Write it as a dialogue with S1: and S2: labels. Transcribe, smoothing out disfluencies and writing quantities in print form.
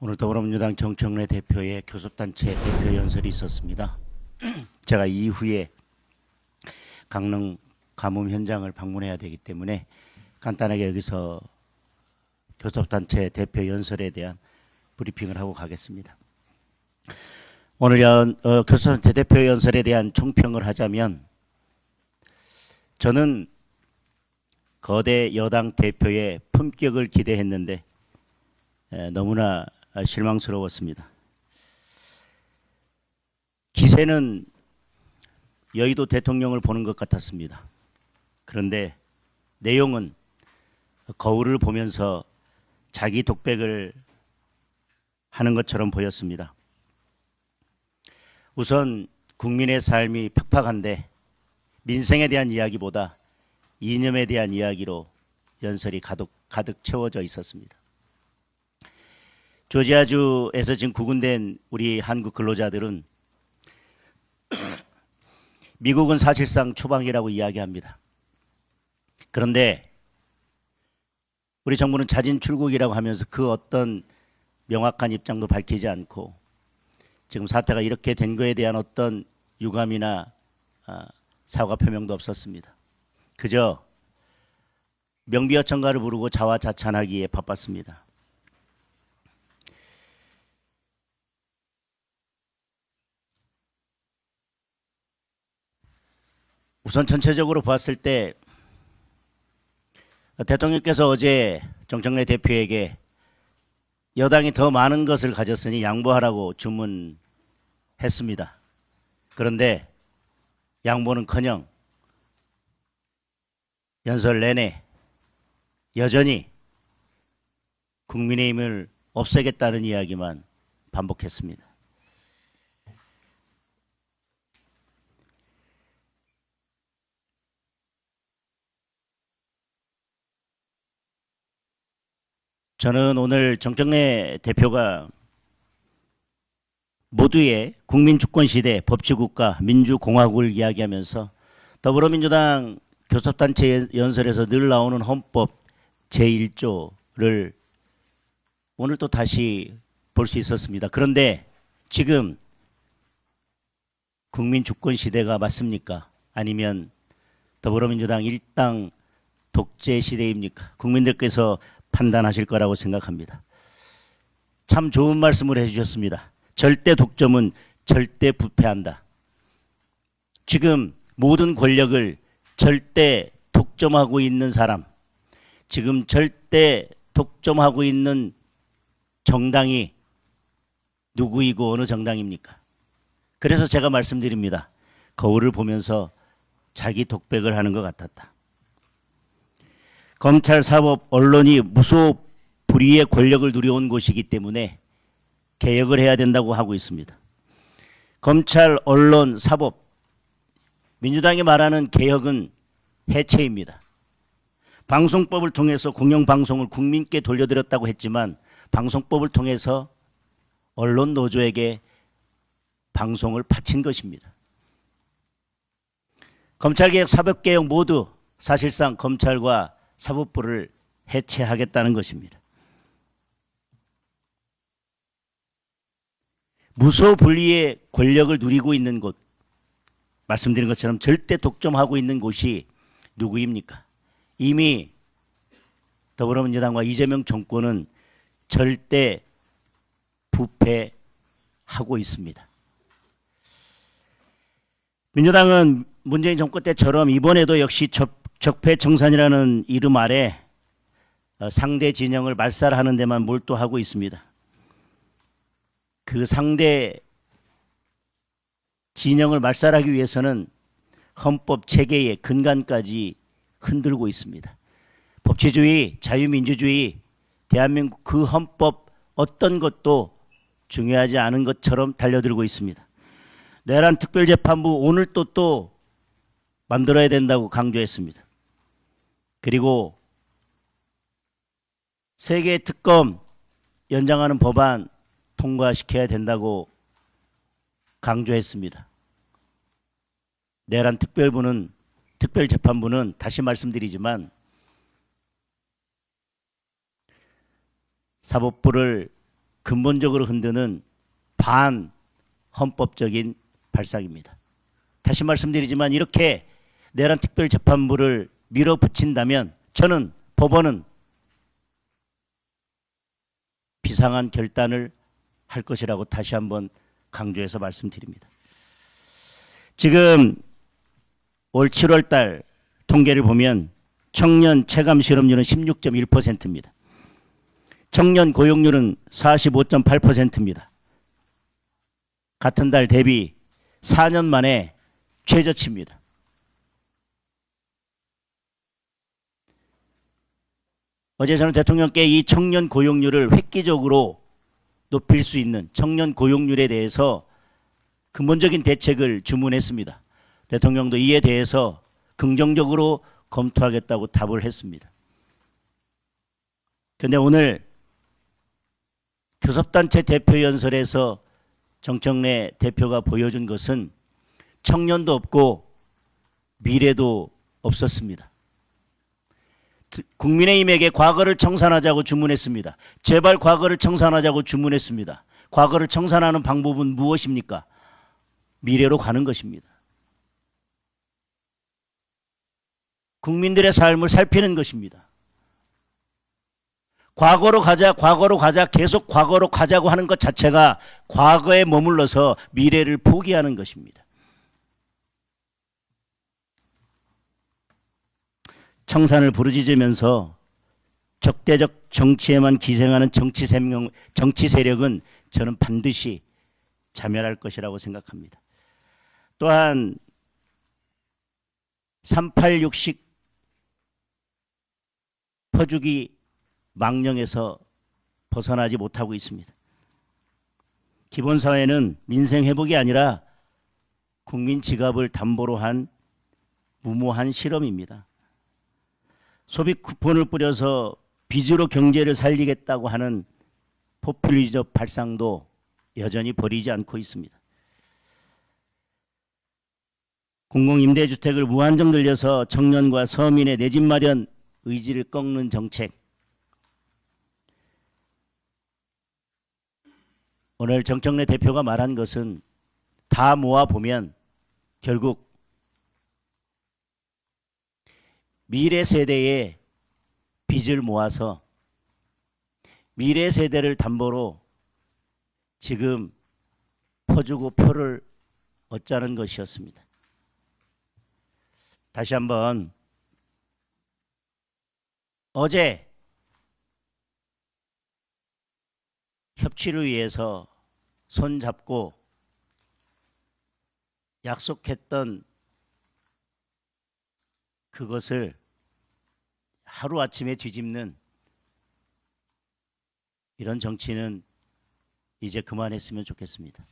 S1: 오늘 더불어민주당 정청래 대표의 교섭단체 대표 연설이 있었습니다. 제가 이후에 강릉 가뭄 현장을 방문해야 되기 때문에 간단하게 여기서 교섭단체 대표 연설에 대한 브리핑을 하고 가겠습니다. 오늘 교섭단체 대표 연설에 대한 총평을 하자면, 저는 거대 여당 대표의 품격을 기대했는데 너무나 실망스러웠습니다. 기세는 여의도 대통령을 보는 것 같았습니다. 그런데 내용은 거울을 보면서 자기 독백을 하는 것처럼 보였습니다. 우선 국민의 삶이 팍팍한데 민생에 대한 이야기보다 이념에 대한 이야기로 연설이 가득 채워져 있었습니다. 조지아주에서 지금 구금된 우리 한국 근로자들은 미국은 사실상 추방이라고 이야기합니다. 그런데 우리 정부는 자진 출국이라고 하면서 그 어떤 명확한 입장도 밝히지 않고 지금 사태가 이렇게 된 거에 대한 어떤 유감이나 사과 표명도 없었습니다. 그저 명비어천가를 부르고 자화자찬하기에 바빴습니다. 우선 전체적으로 봤을 때 대통령께서 어제 정청래 대표에게 여당이 더 많은 것을 가졌으니 양보하라고 주문했습니다. 그런데 양보는커녕 연설 내내 여전히 국민의힘을 없애겠다는 이야기만 반복했습니다. 저는 오늘 정청래 대표가 모두의 국민주권시대, 법치국가, 민주공화국을 이야기하면서 더불어민주당 교섭단체 연설에서 늘 나오는 헌법 제1조를 오늘 또 다시 볼 수 있었습니다. 그런데 지금 국민주권시대가 맞습니까? 아니면 더불어민주당 일당 독재 시대입니까? 국민들께서 판단하실 거라고 생각합니다. 참 좋은 말씀을 해주셨습니다. 절대 독점은 절대 부패한다. 지금 모든 권력을 절대 독점하고 있는 사람, 지금 절대 독점하고 있는 정당이 누구이고 어느 정당입니까? 그래서 제가 말씀드립니다. 거울을 보면서 자기 독백을 하는 것 같았다. 검찰, 사법, 언론이 무소 불위의 권력을 누려온 곳이기 때문에 개혁을 해야 된다고 하고 있습니다. 검찰, 언론, 사법, 민주당이 말하는 개혁은 해체입니다. 방송법을 통해서 공영방송을 국민께 돌려드렸다고 했지만 방송법을 통해서 언론 노조에게 방송을 바친 것입니다. 검찰개혁, 사법개혁 모두 사실상 검찰과 사법부를 해체하겠다는 것입니다. 무소불위의 권력을 누리고 있는 곳, 말씀드린 것처럼 절대 독점하고 있는 곳이 누구입니까? 이미 더불어민주당과 이재명 정권은 절대 부패하고 있습니다. 민주당은 문재인 정권 때처럼 이번에도 역시 적폐청산이라는 이름 아래 상대 진영을 말살하는 데만 몰두하고 있습니다. 그 상대 진영을 말살하기 위해서는 헌법 체계의 근간까지 흔들고 있습니다. 법치주의, 자유민주주의, 대한민국 그 헌법 어떤 것도 중요하지 않은 것처럼 달려들고 있습니다. 내란 특별재판부 오늘 또 만들어야 된다고 강조했습니다. 그리고 세계 특검 연장하는 법안 통과시켜야 된다고 강조했습니다. 내란 특별재판부는 다시 말씀드리지만 사법부를 근본적으로 흔드는 반헌법적인 발상입니다. 다시 말씀드리지만 이렇게 내란 특별재판부를 밀어붙인다면 저는 법원은 비상한 결단을 할 것이라고 다시 한번 강조해서 말씀드립니다. 지금 올 7월 달 통계를 보면 청년 체감 실업률은 16.1%입니다. 청년 고용률은 45.8%입니다. 같은 달 대비 4년 만에 최저치입니다. 어제 저는 대통령께 이 청년 고용률을 획기적으로 높일 수 있는 청년 고용률에 대해서 근본적인 대책을 주문했습니다. 대통령도 이에 대해서 긍정적으로 검토하겠다고 답을 했습니다. 그런데 오늘 교섭단체 대표연설에서 정청래 대표가 보여준 것은 청년도 없고 미래도 없었습니다. 국민의힘에게 과거를 청산하자고 주문했습니다. 제발 과거를 청산하자고 주문했습니다. 과거를 청산하는 방법은 무엇입니까? 미래로 가는 것입니다. 국민들의 삶을 살피는 것입니다. 과거로 가자, 과거로 가자, 계속 과거로 가자고 하는 것 자체가 과거에 머물러서 미래를 포기하는 것입니다. 청산을 부르짖으면서 적대적 정치에만 기생하는 정치 세력은 저는 반드시 자멸할 것이라고 생각합니다. 또한 386식 퍼주기 망령에서 벗어나지 못하고 있습니다. 기본사회는 민생 회복이 아니라 국민 지갑을 담보로 한 무모한 실험입니다. 소비 쿠폰을 뿌려서 빚으로 경제를 살리겠다고 하는 포퓰리즘 발상도 여전히 버리지 않고 있습니다. 공공임대주택을 무한정 늘려서 청년과 서민의 내 집 마련 의지를 꺾는 정책. 오늘 정청래 대표가 말한 것은 다 모아보면 결국 미래 세대의 빚을 모아서 미래 세대를 담보로 지금 퍼주고 표를 얻자는 것이었습니다. 다시 한번 어제 협치를 위해서 손잡고 약속했던 그것을 하루아침에 뒤집는 이런 정치는 이제 그만했으면 좋겠습니다.